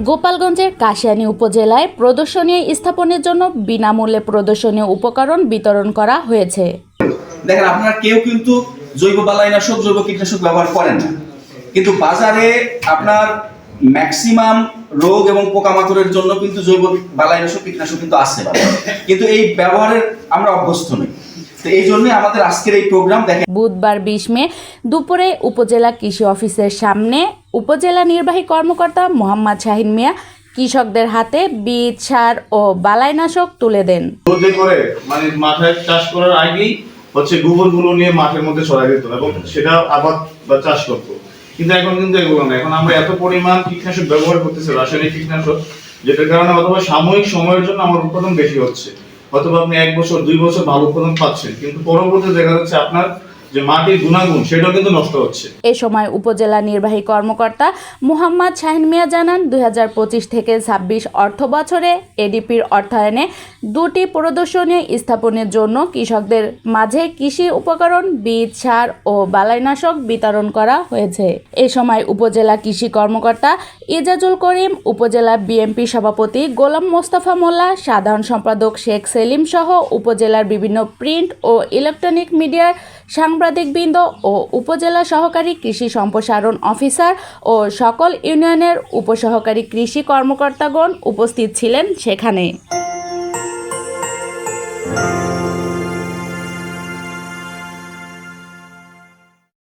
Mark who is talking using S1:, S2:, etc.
S1: গোপালগঞ্জের কাশিয়ানী উপজেলায় প্রদর্শনী স্থাপনের জন্য বিনামূল্যে প্রদর্শনীয় উপকরণ বিতরণ করা হয়েছে।
S2: দেখেন, আপনারা কেউ কিন্তু জৈব বালাইনাশক জৈব কীটনাশক ব্যবহার করেন না, কিন্তু বাজারে আপনার ম্যাক্সিমাম রোগ এবং পোকামাকড়ের জন্য কিন্তু জৈব বালাইনাশক কীটনাশক কিন্তু আছে, কিন্তু এই ব্যবহারের আমরা অভ্যস্ত নই। তো এই জন্য আমাদের আজকের এই প্রোগ্রাম। দেখেন,
S1: বুধবার 20 মে দুপুরে উপজেলা কৃষি অফিসের সামনে উপজেলা নির্বাহী কর্মকর্তা মোহাম্মদ শাহিন মিয়া কৃষকদের হাতে বীজ, সার ও বালাইনাশক তুলে দেন।
S3: মানে মাঠে চাষ করার আগেই গোবরগুলো নিয়ে মাঠের মধ্যে ছড়াই দিত এবং সেটা আবাদ বা চাষ করতো, কিন্তু এখন কিন্তু এগুলো না। এখন আমরা এত পরিমাণ কীটনাশক ব্যবহার করতেছি, রাসায়নিক কীটনাশক, যেটার কারণে অথবা সাময়িক সময়ের জন্য আমার উৎপাদন বেশি হচ্ছে, অথবা আপনি 1 বছর 2 বছর ভালো উৎপাদন পাচ্ছেন, কিন্তু পরবর্তীতে দেখা যাচ্ছে আপনার যে মাটির গুণাগুণ সেটাও কিন্তু নষ্ট হচ্ছে।
S1: এ সময় উপজেলা নির্বাহী কর্মকর্তা মোহাম্মদ শাহিন মিয়া জানান, 2025 থেকে 26 অর্থ বছরে এডিপির অর্থায়নে 2টি প্রদর্শনী স্থাপনের জন্য কৃষকদের মাঝে কৃষি উপকরণ, বীজ, সার ও বালাইনাশক বিতরণ করা হয়েছে। এ সময় উপজেলা কৃষি কর্মকর্তা ইজাজুল করিম, উপজেলা বিএনপি সভাপতি গোলাম মোস্তফা মোল্লা, সাধারণ সম্পাদক শেখ সেলিম সহ উপজেলার বিভিন্ন প্রিন্ট ও ইলেকট্রনিক মিডিয়ার সাংবাদিকবৃন্দ ও উপজেলা সহকারী কৃষি সম্প্রসারণ অফিসার ও সকল ইউনিয়নের উপসহকারী কৃষি কর্মকর্তাগণ উপস্থিত ছিলেন সেখানে।